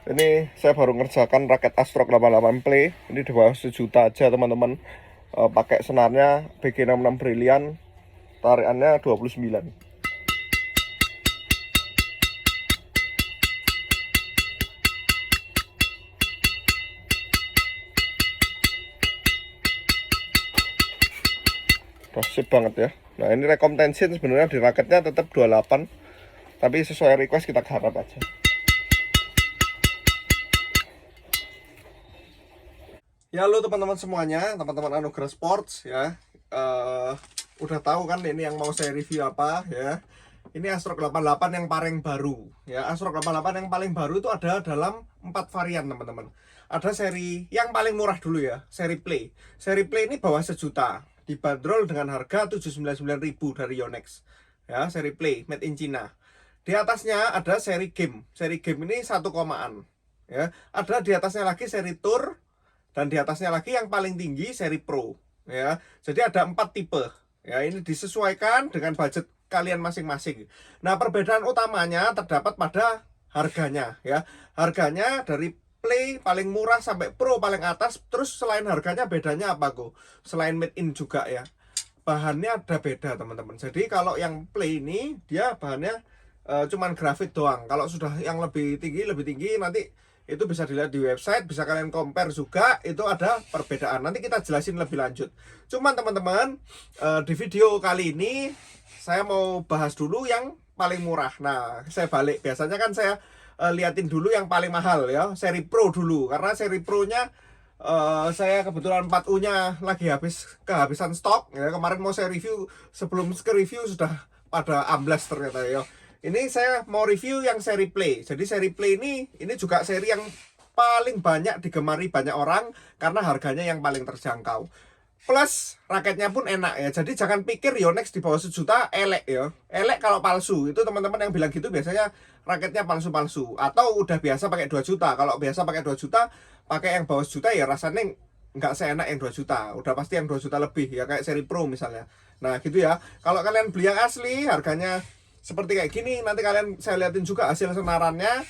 Ini saya baru ngerjakan raket Astrok 88 Play. Ini di bawah 1 juta aja teman-teman. Pakai senarnya BG66 Brilliant. Tarikannya 29. Udah sip banget ya. Nah ini rekom tension sebenarnya di raketnya tetap 28. Tapi sesuai request kita garap aja. Ya halo teman-teman semuanya, teman-teman Anugerah Sports ya. Udah tahu kan ini yang mau saya review apa ya. Ini Astrok 88 yang paling baru ya. Astrok 88 yang paling baru itu ada dalam 4 varian teman-teman. Ada seri yang paling murah dulu ya, seri Play. Seri Play ini bawah 1 juta, dibanderol dengan harga 799.000 dari Yonex. Ya, seri Play made in China. Di atasnya ada seri game. Seri game ini 1 komaan. Ya, ada di atasnya lagi seri Tour. Dan di atasnya lagi yang paling tinggi seri Pro ya. Jadi ada 4 tipe ya, ini disesuaikan dengan budget kalian masing-masing. Nah perbedaan utamanya terdapat pada harganya ya. Harganya dari Play paling murah sampai Pro paling atas. Terus selain harganya bedanya apa kok? Selain made in juga ya, bahannya ada beda teman-teman. Jadi kalau yang Play ini dia bahannya cuman grafit doang. Kalau sudah yang lebih tinggi nanti itu bisa dilihat di website, bisa kalian compare juga, itu ada perbedaan. Nanti kita jelasin lebih lanjut. Cuman teman-teman, di video kali ini saya mau bahas dulu yang paling murah. Nah, saya balik. Biasanya kan saya liatin dulu yang paling mahal ya, seri Pro dulu. Karena seri Pro-nya saya kebetulan 4U-nya lagi kehabisan stok ya. Kemarin mau saya review, sebelum ke review sudah pada amblas ternyata ya. Ini saya mau review yang seri Play. Jadi seri Play ini juga seri yang paling banyak digemari banyak orang karena harganya yang paling terjangkau. Plus raketnya pun enak ya. Jadi jangan pikir Yonex di bawah 1 juta elek ya. Elek kalau palsu. Itu teman-teman yang bilang gitu biasanya raketnya palsu-palsu atau udah biasa pakai 2 juta. Kalau biasa pakai 2 juta, pakai yang bawah 1 juta ya rasanya nggak seenak yang 2 juta. Udah pasti yang 2 juta lebih ya, kayak seri Pro misalnya. Nah gitu ya. Kalau kalian beli yang asli harganya seperti kayak gini, nanti kalian saya liatin juga hasil senarannya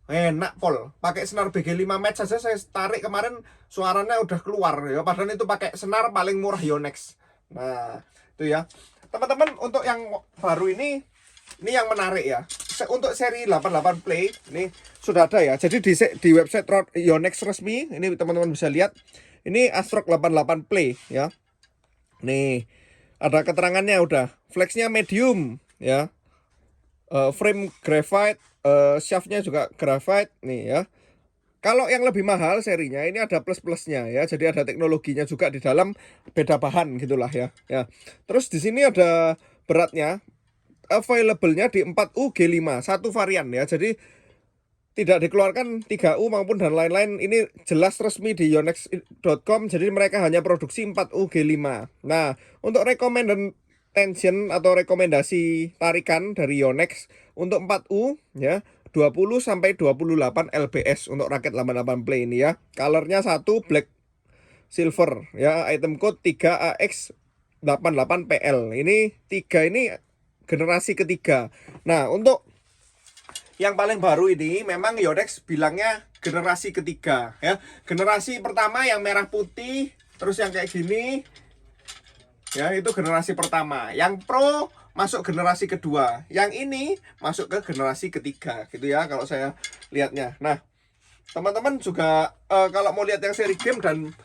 enak pol. Pakai senar BG5 match saja saya tarik kemarin suaranya udah keluar ya, padahal itu pakai senar paling murah Yonex. Nah itu ya teman-teman. Untuk yang baru ini yang menarik ya, untuk seri 88 Play ini sudah ada ya. Jadi di website Yonex resmi ini teman-teman bisa lihat, ini Astrok 88 Play ya. Nih ada keterangannya, udah flexnya medium ya. Frame graphite, shaftnya juga graphite nih ya. Kalau yang lebih mahal serinya ini ada plus-plusnya ya. Jadi ada teknologinya juga di dalam, beda bahan gitulah ya. Ya. Terus di sini ada beratnya, available-nya di 4U G5, satu varian ya. Jadi tidak dikeluarkan 3U maupun dan lain-lain. Ini jelas resmi di yonex.com. Jadi mereka hanya produksi 4U G5. Nah, untuk recommended tension atau rekomendasi tarikan dari Yonex untuk 4U ya, 20 sampai 28 lbs untuk raket 88 Play ini ya. Colornya 1 black silver ya, item code 3AX88PL. Ini 3 ini generasi ketiga. Nah, untuk yang paling baru ini memang Yonex bilangnya generasi ketiga ya. Generasi pertama yang merah putih, terus yang kayak gini ya, itu generasi pertama. Yang Pro masuk generasi kedua. Yang ini masuk ke generasi ketiga gitu ya kalau saya lihatnya. Nah teman-teman juga kalau mau lihat yang seri game dan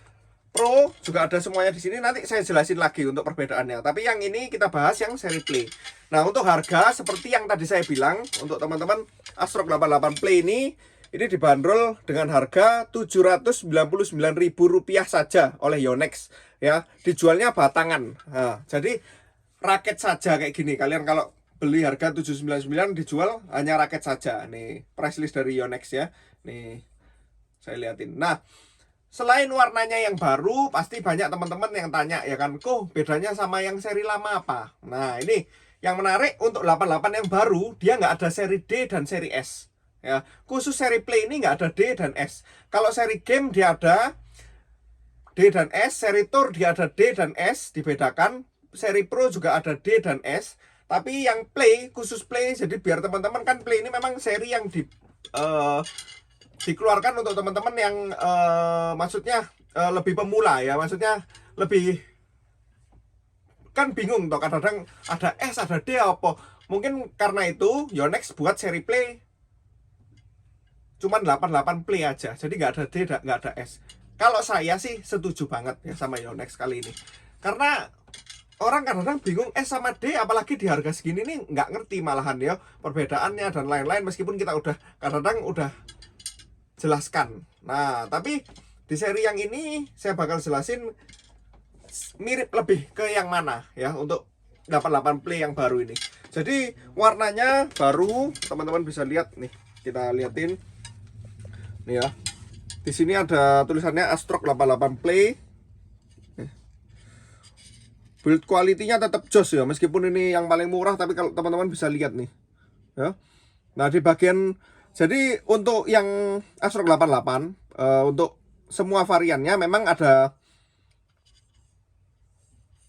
Pro juga ada semuanya di sini. Nanti saya jelasin lagi untuk perbedaannya. Tapi yang ini kita bahas yang seri Play. Nah untuk harga seperti yang tadi saya bilang, untuk teman-teman Astrok 88 Play ini dibanderol dengan harga Rp799.000 saja oleh Yonex ya. Dijualnya batangan. Nah, jadi raket saja kayak gini. Kalian kalau beli harga 799 dijual hanya raket saja. Nih price list dari Yonex ya. Nih saya liatin. Nah selain warnanya yang baru, pasti banyak teman-teman yang tanya ya kan, kok bedanya sama yang seri lama apa? Nah ini yang menarik, untuk 88 yang baru dia nggak ada seri D dan seri S ya. Khusus seri Play ini nggak ada D dan S. Kalau seri game dia ada D dan S, seri Tour dia ada D dan S, dibedakan. Seri Pro juga ada D dan S. Tapi yang Play, khusus Play, jadi biar teman-teman kan Play ini memang seri yang dikeluarkan untuk teman-teman yang maksudnya lebih pemula ya, maksudnya lebih, kan bingung toh kadang-kadang ada S ada D apa, mungkin karena itu Yonex buat seri play cuman 88 play aja, jadi nggak ada D nggak ada S. Kalau saya sih setuju banget ya sama Yonex kali ini, karena orang kadang-kadang bingung S sama D, apalagi di harga segini nih nggak ngerti malahan ya perbedaannya dan lain-lain, meskipun kita udah kadang-kadang udah jelaskan. Nah tapi di seri yang ini saya bakal jelasin mirip lebih ke yang mana ya untuk 88 play yang baru ini. Jadi warnanya baru, teman-teman bisa lihat nih, kita liatin nih ya. Di sini ada tulisannya Astrok 88 play. Build quality-nya tetap jos ya, meskipun ini yang paling murah, tapi kalau teman-teman bisa lihat nih ya. Nah di bagian, jadi untuk yang Astrok 88 untuk semua variannya memang ada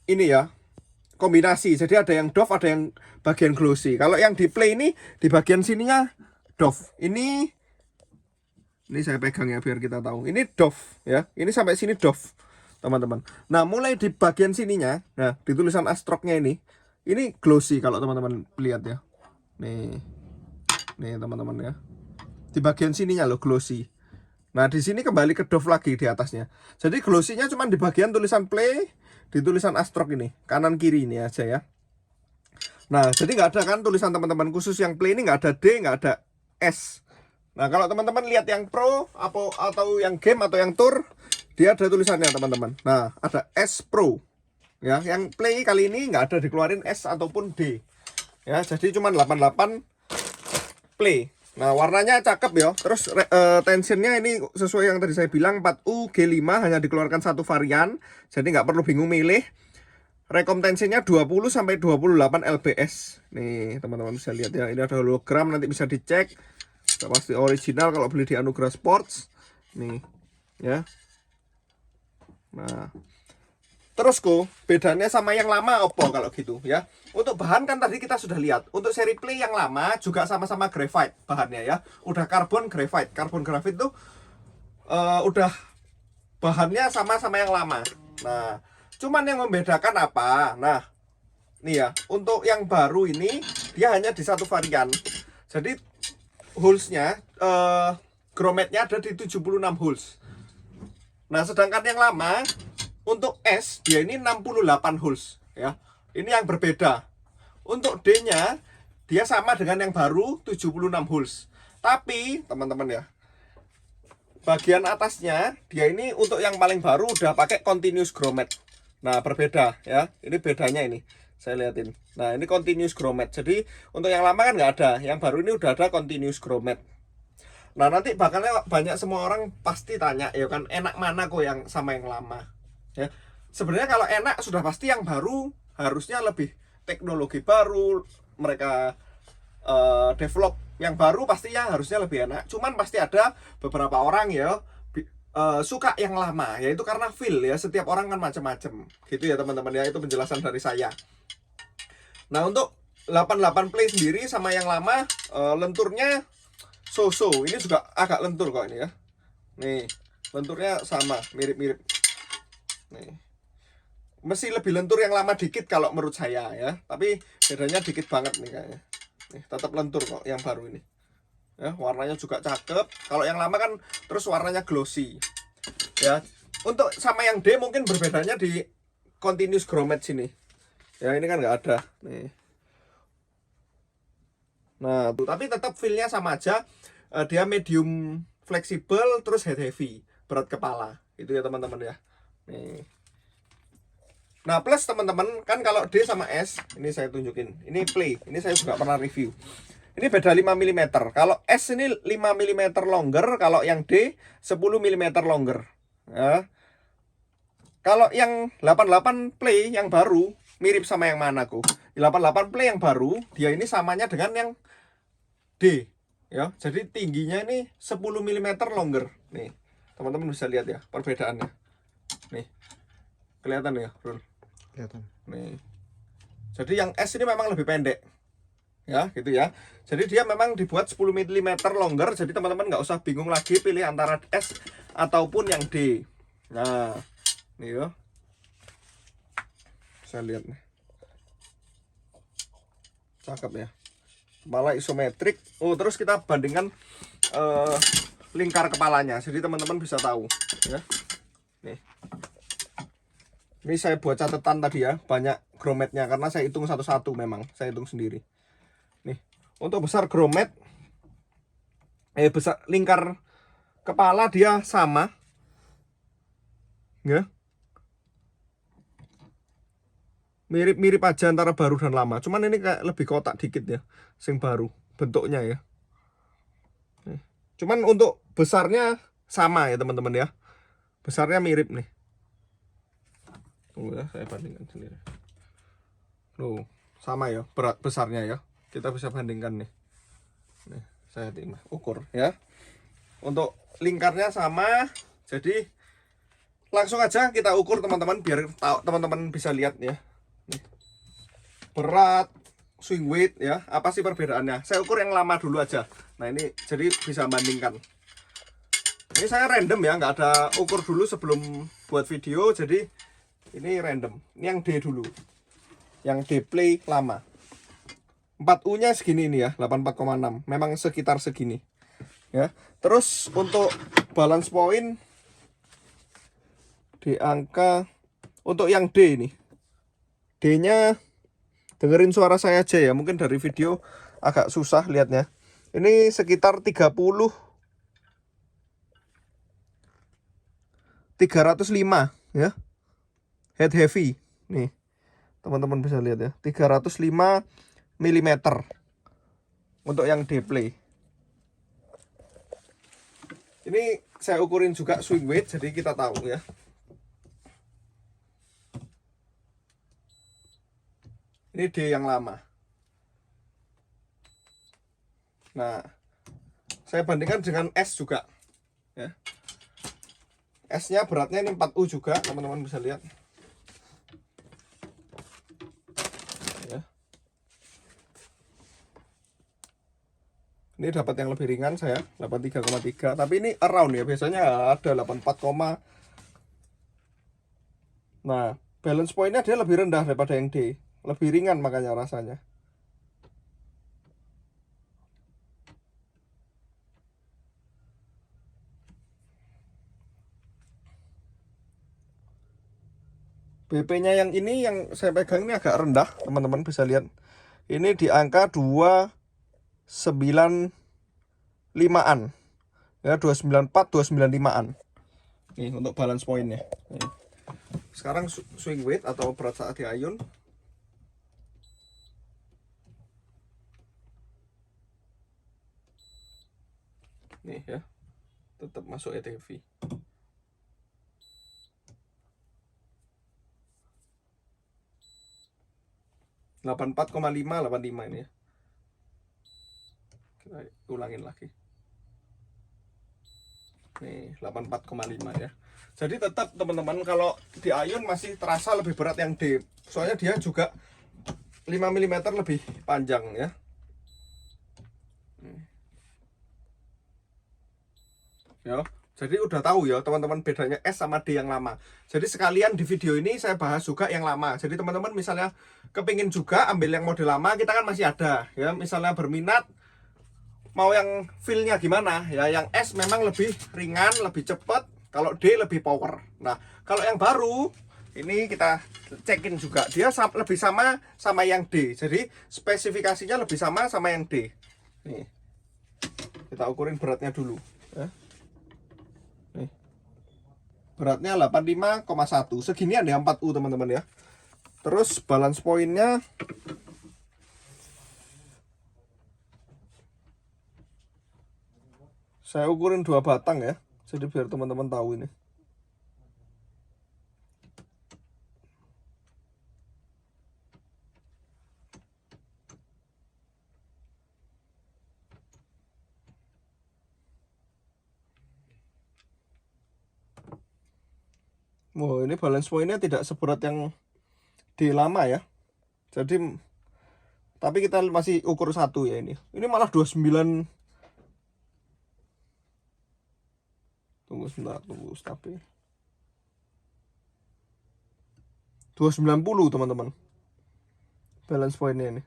ini ya, kombinasi. Jadi ada yang doff, ada yang bagian glossy. Kalau yang di play ini di bagian sininya doff. Ini saya pegang ya biar kita tahu. Ini doff ya. Ini sampai sini doff, teman-teman. Nah, mulai di bagian sininya, nah di tulisan Astroknya ini glossy kalau teman-teman lihat ya. Nih teman-teman ya. Di bagian sininya loh glossy. Nah, di sini kembali ke doff lagi di atasnya. Jadi glossy-nya cuma di bagian tulisan play, di tulisan Astrok ini, kanan kiri ini aja ya. Nah, jadi nggak ada kan tulisan teman-teman, khusus yang play ini nggak ada D, nggak ada S. Nah, kalau teman-teman lihat yang Pro atau yang game atau yang Tour, dia ada tulisannya teman-teman. Nah, ada S Pro. Ya, yang play kali ini nggak ada dikeluarin S ataupun D. Ya, jadi cuma 88 play. Nah, warnanya cakep ya. Terus tensionnya ini sesuai yang tadi saya bilang 4U G5, hanya dikeluarkan satu varian. Jadi nggak perlu bingung milih. Rekom tensionnya 20 sampai 28 lbs. Nih, teman-teman bisa lihat ya. Ini ada hologram, nanti bisa dicek. Sudah pasti original kalau beli di Anugerah Sports. Nih, ya. Nah, terus kok bedanya sama yang lama apa kalau gitu ya. Untuk bahan kan tadi kita sudah lihat. Untuk seri play yang lama juga sama-sama graphite bahannya ya. Udah karbon graphite. Karbon graphite tuh udah bahannya sama-sama yang lama. Nah, cuman yang membedakan apa? Nah, nih ya, untuk yang baru ini dia hanya di satu varian. Jadi holes-nya grommetnya ada di 76 holes. Nah, sedangkan yang lama untuk S dia ini 68 holes ya. Ini yang berbeda. Untuk D-nya dia sama dengan yang baru 76 holes. Tapi teman-teman ya, bagian atasnya dia ini untuk yang paling baru udah pakai continuous grommet. Nah, berbeda ya. Ini bedanya ini. Saya liatin. Nah, ini continuous grommet. Jadi untuk yang lama kan nggak ada. Yang baru ini udah ada continuous grommet. Nah, nanti bakalnya banyak semua orang pasti tanya ya kan, enak mana kok yang sama yang lama. Ya, sebenarnya kalau enak sudah pasti yang baru, harusnya lebih teknologi baru, mereka develop yang baru pastinya harusnya lebih enak. Cuman pasti ada beberapa orang ya suka yang lama, yaitu karena feel ya, setiap orang kan macam-macam gitu ya teman-teman ya. Itu penjelasan dari saya. Nah, untuk 88 play sendiri sama yang lama lenturnya so-so, ini juga agak lentur kok ini ya. Nih, lenturnya sama, mirip-mirip. Nih, mesti lebih lentur yang lama dikit kalau menurut saya ya, tapi bedanya dikit banget nih kayaknya. Nih, tetap lentur kok yang baru ini ya. Warnanya juga cakep. Kalau yang lama kan terus warnanya glossy ya. Untuk sama yang D mungkin berbedanya di continuous grommet sini ya, ini kan nggak ada nih. Nah, tapi tetap feelnya sama aja. Dia medium fleksibel, terus head heavy, berat kepala itu ya teman-teman ya. Nih. Nah, plus teman-teman kan kalau D sama S, ini saya tunjukin. Ini play, ini saya juga pernah review. Ini beda 5 mm. Kalau S ini 5 mm longer, kalau yang D 10 mm longer. Ya. Kalau yang 88 play yang baru mirip sama yang mana kok? 88 play yang baru, dia ini samanya dengan yang D. Ya, jadi tingginya ini 10 mm longer. Nih, teman-teman bisa lihat ya perbedaannya. Nih, kelihatan ya, Rul? Kelihatan. Nih. Jadi yang S ini memang lebih pendek. ya gitu ya. Jadi dia memang dibuat 10 mm longer, jadi teman-teman nggak usah bingung lagi pilih antara S ataupun yang D. Nah nih ya, saya lihat nih, cakep ya, malah isometrik. Oh terus kita bandingkan lingkar kepalanya, jadi teman-teman bisa tahu ya. Nih, ini saya buat catatan tadi ya, banyak grometnya karena saya hitung satu-satu, memang saya hitung sendiri. Nih, untuk besar gromet, besar lingkar kepala dia sama, ya, mirip-mirip aja antara baru dan lama. Cuman ini kayak lebih kotak dikit ya, sing baru bentuknya ya. Nih. Cuman untuk besarnya sama ya teman-teman ya, besarnya mirip nih. Tunggu ya, saya bandingkan sendiri. Loh, sama ya berat besarnya ya. Kita bisa bandingkan nih. Nih, saya ukur ya. Untuk lingkarnya sama, jadi langsung aja kita ukur teman-teman biar tahu, teman-teman bisa lihat ya. Nih. Berat, swing weight ya, apa sih perbedaannya? Saya ukur yang lama dulu aja. Nah ini jadi bisa bandingkan. Ini saya random ya, nggak ada ukur dulu sebelum buat video, jadi ini random. Ini yang D dulu, yang D play lama. 4U nya segini ini ya, 84,6. Memang sekitar segini ya. Terus untuk balance point di angka, untuk yang D ini, D nya dengerin suara saya aja ya, mungkin dari video agak susah lihatnya. Ini sekitar 305 ya, head heavy nih, teman-teman bisa lihat ya, 305 mm untuk yang D play. Ini saya ukurin juga swing weight, jadi kita tahu ya. Ini D yang lama. Nah, saya bandingkan dengan S juga ya. S-nya beratnya ini 4U juga, teman-teman bisa lihat. Ya. Ini dapat yang lebih ringan saya, 83,3. Tapi ini around ya, biasanya ada 84, nah, balance pointnya dia lebih rendah daripada yang D. Lebih ringan makanya rasanya. BP-nya yang ini yang saya pegang ini agak rendah, teman-teman bisa lihat. Ini di angka 295-an. Ya, 294, 295-an. Nih untuk balance pointnya. Nih. Sekarang swing weight atau berat saat diayun. Nih ya. Tetap masuk ETV. 84,5, 85 ini ya. Kita ulangin lagi. Nih, 84,5 ya. Jadi tetap teman-teman kalau di ayun masih terasa lebih berat yang D. Soalnya dia juga 5 mm lebih panjang ya. Ya. Jadi udah tahu ya teman-teman bedanya S sama D yang lama. Jadi sekalian di video ini saya bahas juga yang lama. Jadi teman-teman misalnya kepingin juga ambil yang model lama, kita kan masih ada ya. Misalnya berminat mau yang feel-nya gimana ya, yang S memang lebih ringan, lebih cepat, kalau D lebih power. Nah kalau yang baru ini kita cekin juga, dia lebih sama yang D. Jadi spesifikasinya lebih sama yang D. Nih kita ukurin beratnya dulu ya. Nih. Beratnya 85,1, seginian ya 4U teman-teman ya. Terus balance pointnya saya ukurin 2 batang ya, jadi biar teman-teman tahu ini. Wow, ini balance pointnya tidak seberat yang di lama ya. Jadi Tapi kita masih ukur 1 ya ini. Ini malah 29. Tunggu sebentar, tunggu stabil. 290 teman-teman. Balance pointnya ini.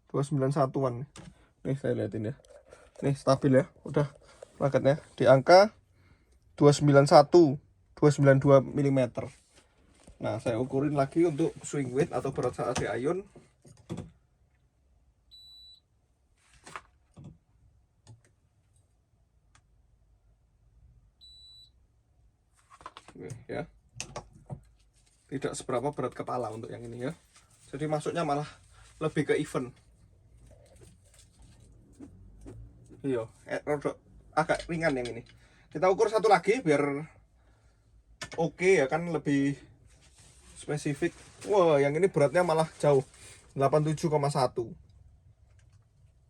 291-an. Nih saya liatin ya. Nih stabil ya. Udah marketnya di angka 291, 292 mm. Nah, saya ukurin lagi untuk swing weight atau berat saat di iron. Ya, tidak seberapa berat kepala untuk yang ini ya. Jadi masuknya malah lebih ke event. Iya, agak ringan yang ini. Kita ukur 1 lagi biar oke ya kan, lebih spesifik. Wah, yang ini beratnya malah jauh, 87,1.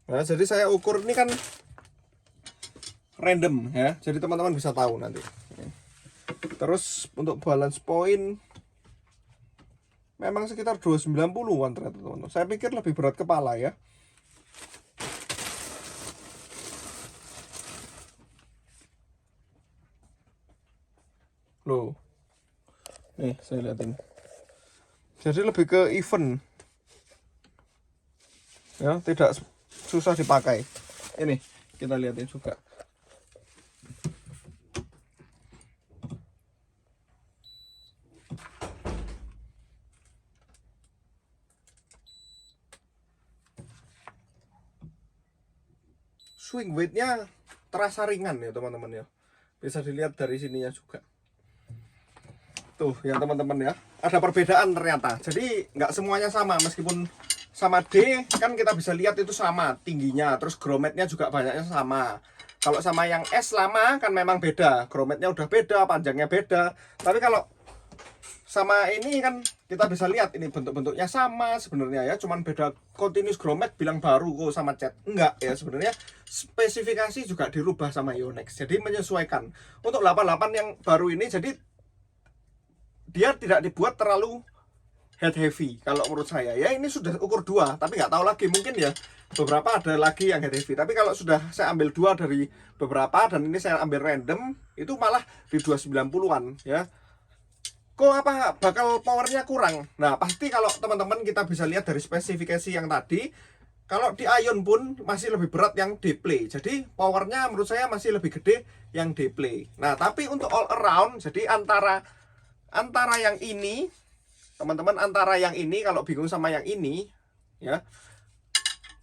Nah, jadi saya ukur ini kan random ya. Jadi teman-teman bisa tahu nanti. Terus untuk balance point memang sekitar 290-an ternyata teman-teman. Saya pikir lebih berat kepala ya. Loh. Nih, saya lihatin. Jadi lebih ke event. Ya, tidak susah dipakai. Ini kita lihatin juga. Swing weight-nya terasa ringan ya teman-teman ya. Bisa dilihat dari sininya juga. Tuh ya teman-teman ya. Ada perbedaan ternyata. Jadi nggak semuanya sama, meskipun sama D kan kita bisa lihat itu sama tingginya. Terus grommetnya juga banyaknya sama. Kalau sama yang S lama kan memang beda. Grommetnya udah beda, panjangnya beda. Tapi kalau sama ini kan kita bisa lihat ini bentuk-bentuknya sama sebenarnya ya, cuman beda continuous grommet bilang baru kok sama cat. Enggak ya, sebenarnya spesifikasi juga dirubah sama Yonex. Jadi menyesuaikan. Untuk 88 yang baru ini jadi dia tidak dibuat terlalu head heavy kalau menurut saya ya. Ini sudah ukur 2, tapi nggak tahu lagi, mungkin ya beberapa ada lagi yang head heavy. Tapi kalau sudah saya ambil 2 dari beberapa dan ini saya ambil random, itu malah di 290-an ya. Kok apa bakal powernya kurang? Nah, pasti kalau teman-teman kita bisa lihat dari spesifikasi yang tadi, kalau di iron pun masih lebih berat yang D-play. Jadi powernya menurut saya masih lebih gede yang D-play. Nah, tapi untuk all around, jadi antara yang ini, teman-teman, antara yang ini kalau bingung sama yang ini ya,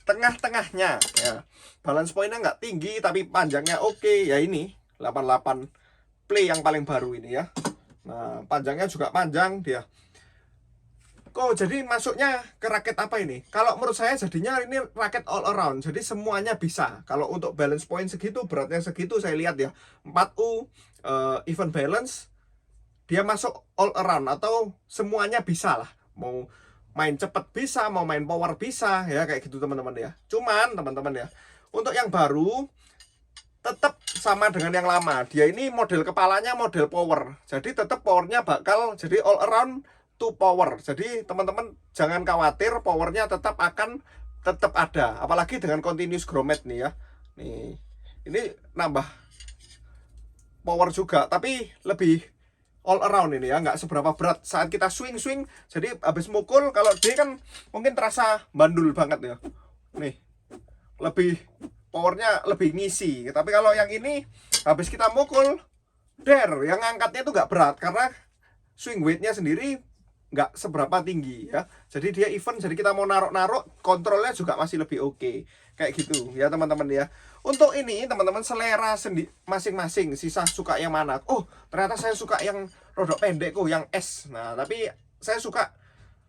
tengah-tengahnya ya, balance pointnya nggak tinggi tapi panjangnya oke ya, ini 88 play yang paling baru ini ya. Nah, panjangnya juga panjang dia. Kok jadi masuknya ke raket apa ini? Kalau menurut saya jadinya ini raket all around. Jadi semuanya bisa. Kalau untuk balance point segitu, beratnya segitu, saya lihat ya 4U even balance, dia masuk all around atau semuanya bisa lah. Mau main cepet bisa, mau main power bisa ya, kayak gitu teman-teman ya. Cuman teman-teman ya, untuk yang baru tetap sama dengan yang lama. Dia ini model kepalanya model power. Jadi tetap powernya bakal jadi all around to power. Jadi teman-teman jangan khawatir, powernya tetap ada. Apalagi dengan continuous grommet nih ya. Nih, ini nambah power juga, tapi lebih all around ini ya, nggak seberapa berat saat kita swing. Jadi habis mukul, kalau dia kan mungkin terasa bandul banget ya. Nih, lebih powernya lebih ngisi. Tapi kalau yang ini habis kita mukul, yang angkatnya itu nggak berat karena swing weightnya sendiri nggak seberapa tinggi ya. Jadi dia even, jadi kita mau narok-narok kontrolnya juga masih lebih oke. Kayak gitu ya teman-teman ya. Untuk ini teman-teman selera masing-masing, sisa suka yang mana. Oh, ternyata saya suka yang rodok pendek kok, yang S. Nah, tapi saya suka,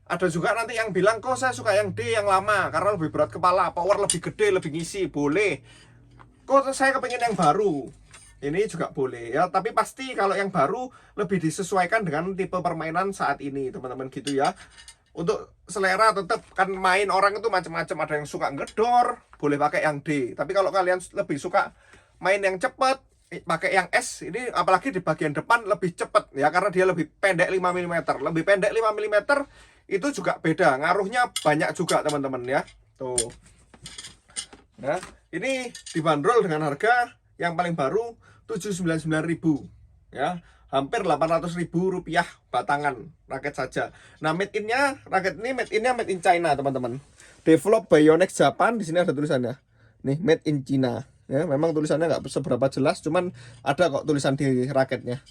ada juga nanti yang bilang kok saya suka yang D yang lama karena lebih berat kepala, power lebih gede, lebih ngisi. Boleh. Kok saya kepengen yang baru, ini juga boleh ya. Tapi pasti kalau yang baru lebih disesuaikan dengan tipe permainan saat ini teman-teman gitu ya. Untuk selera tetap kan, main orang itu macam-macam. Ada yang suka ngedor, boleh pakai yang D. Tapi kalau kalian lebih suka main yang cepat, pakai yang S. Ini apalagi di bagian depan lebih cepat ya, karena dia lebih pendek 5 mm. Lebih pendek 5 mm itu juga beda, ngaruhnya banyak juga teman-teman ya. Tuh. Nah, ini dibanderol dengan harga yang paling baru 799.000 ya. Hampir 800.000 rupiah batangan raket saja. Nah, raket ini made in China, teman-teman. Develop by Yonex Japan, di sini ada tulisannya. Nih, made in China. Ya, memang tulisannya nggak seberapa jelas, cuman ada kok tulisan di raketnya.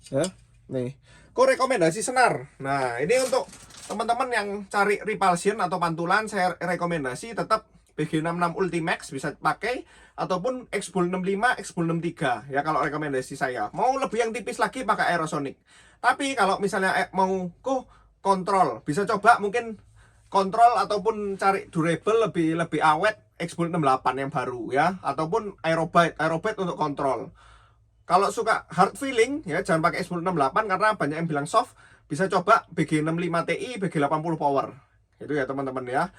Ya, nih. Kok rekomendasi senar. Nah, ini untuk teman-teman yang cari repulsion atau pantulan, saya rekomendasi tetap BG66 Ultimax bisa pakai, ataupun X-Bull 65, X-Bull 63 ya kalau rekomendasi saya. Mau lebih yang tipis lagi pakai Aerosonic. Tapi kalau misalnya mau kontrol, bisa coba mungkin kontrol ataupun cari durable lebih awet X-Bull 68 yang baru ya, ataupun Aerobite untuk kontrol. Kalau suka hard feeling ya jangan pakai X-Bull 68 karena banyak yang bilang soft. Bisa coba BG65 Ti, BG80 Power. Itu ya teman-teman ya.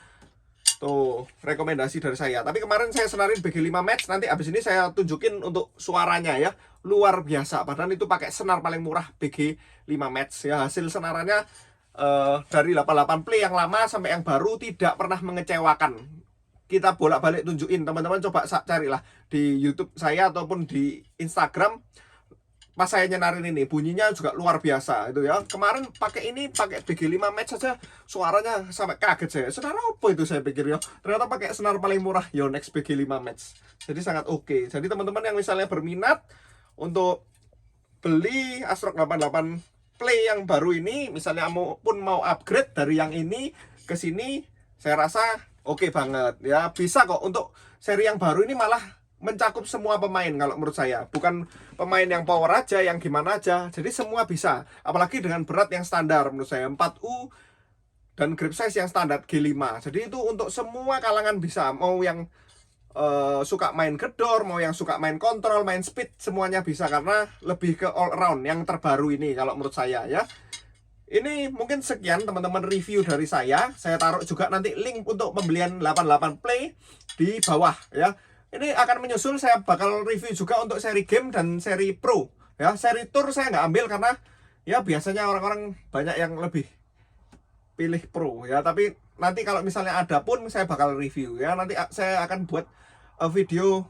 Tuh, rekomendasi dari saya. Tapi kemarin saya senarin BG5 Max. Nanti abis ini saya tunjukin untuk suaranya ya. Luar biasa. Padahal itu pakai senar paling murah BG5 Max ya. Hasil senarannya dari 88 play yang lama sampai yang baru tidak pernah mengecewakan. Kita bolak-balik tunjukin. Teman-teman coba carilah di YouTube saya ataupun di Instagram. Pas saya nyenarin ini bunyinya juga luar biasa itu ya. Kemarin pakai BG5 Max saja suaranya sampai kaget saya. Senar apa itu saya pikir ya. Ternyata pakai senar paling murah Yonex BG5 Max. Jadi sangat oke. Jadi teman-teman yang misalnya berminat untuk beli Astrock 88 Play yang baru ini, misalnya mau upgrade dari yang ini ke sini, saya rasa oke banget ya. Bisa kok untuk seri yang baru ini malah mencakup semua pemain kalau menurut saya. Bukan pemain yang power aja, yang gimana aja. Jadi semua bisa. Apalagi dengan berat yang standar menurut saya 4U dan grip size yang standar G5. Jadi itu untuk semua kalangan bisa. Mau yang suka main gedor, mau yang suka main kontrol, main speed, semuanya bisa. Karena lebih ke all round yang terbaru ini kalau menurut saya ya. Ini mungkin sekian teman-teman review dari saya. Saya taruh juga nanti link untuk pembelian 88 Play di bawah ya. Ini akan menyusul, saya bakal review juga untuk seri game dan seri pro ya. Seri tour saya nggak ambil karena ya biasanya orang-orang banyak yang lebih pilih pro ya. Tapi nanti kalau misalnya ada pun saya bakal review ya. Nanti saya akan buat video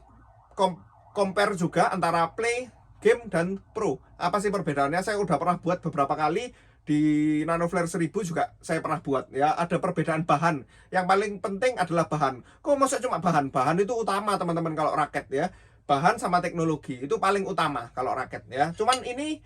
compare juga antara play, game, dan pro. Apa sih perbedaannya? Saya udah pernah buat beberapa kali. Di Nano Flare 1000 juga saya pernah buat ya. Ada perbedaan bahan. Yang paling penting adalah bahan. Kok masa cuma bahan? Bahan itu utama teman-teman kalau raket ya. Bahan sama teknologi itu paling utama kalau raket ya. Cuman ini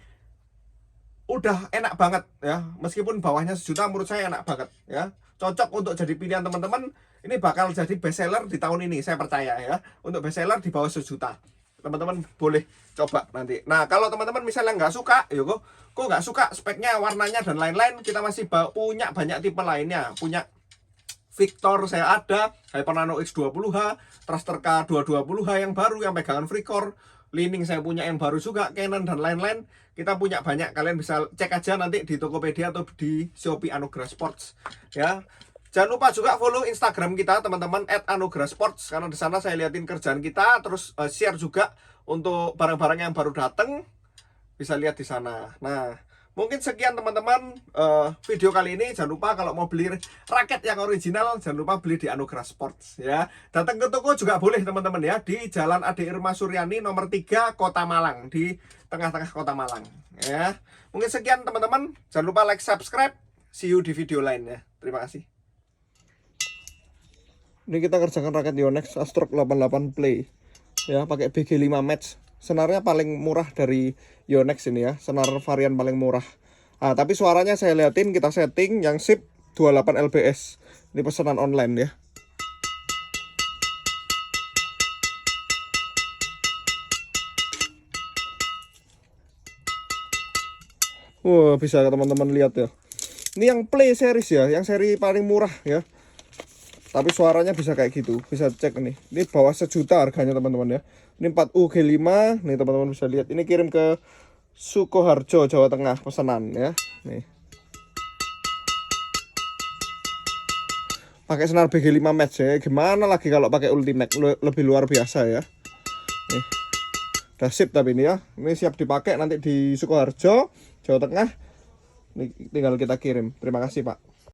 udah enak banget ya. Meskipun bawahnya sejuta menurut saya enak banget ya. Cocok untuk jadi pilihan teman-teman. Ini bakal jadi best seller di tahun ini, saya percaya ya. Untuk best seller di bawah sejuta. Teman-teman boleh coba nanti. Nah, kalau teman-teman misalnya nggak suka, ya kok nggak suka speknya, warnanya dan lain-lain, kita masih punya banyak tipe lainnya. Punya Victor saya ada, Hyper Nano X20H, Thruster K220H yang baru yang pegangan FreeCore, Lining saya punya yang baru juga, Canon dan lain-lain. Kita punya banyak, kalian bisa cek aja nanti di Tokopedia atau di Shopee Anugerah Sports ya. Jangan lupa juga follow Instagram kita teman-teman @anugerahsports, karena di sana saya liatin kerjaan kita, terus share juga untuk barang-barang yang baru datang, bisa lihat di sana. Nah, mungkin sekian teman-teman video kali ini. Jangan lupa kalau mau beli raket yang original, jangan lupa beli di Anugerah Sports ya. Datang ke toko juga boleh teman-teman ya, di Jalan Ade Irma Suryani nomor 3 Kota Malang, di tengah-tengah Kota Malang ya. Mungkin sekian teman-teman. Jangan lupa like, subscribe. See you di video lainnya. Terima kasih. Ini kita kerjakan raket Yonex Astrock 88 Play ya, pakai BG5 Max. Senarnya paling murah dari Yonex ini ya, senar varian paling murah. Ah, tapi suaranya saya liatin, kita setting yang SIP 28 lbs. Ini pesanan online ya. Wah, bisa teman-teman lihat ya. Ini yang Play series ya, yang seri paling murah ya. Tapi suaranya bisa kayak gitu, bisa cek nih. Ini bawah sejuta harganya teman-teman ya. Ini 4U G5, nih teman-teman bisa lihat. Ini kirim ke Sukoharjo, Jawa Tengah, pesanan ya. Nih. Pakai senar BG5 Max ya. Gimana lagi kalau pakai Ultimax, lebih luar biasa ya. Nih. Udah sip tapi ini ya. Ini siap dipakai nanti di Sukoharjo, Jawa Tengah. Ini tinggal kita kirim. Terima kasih, Pak.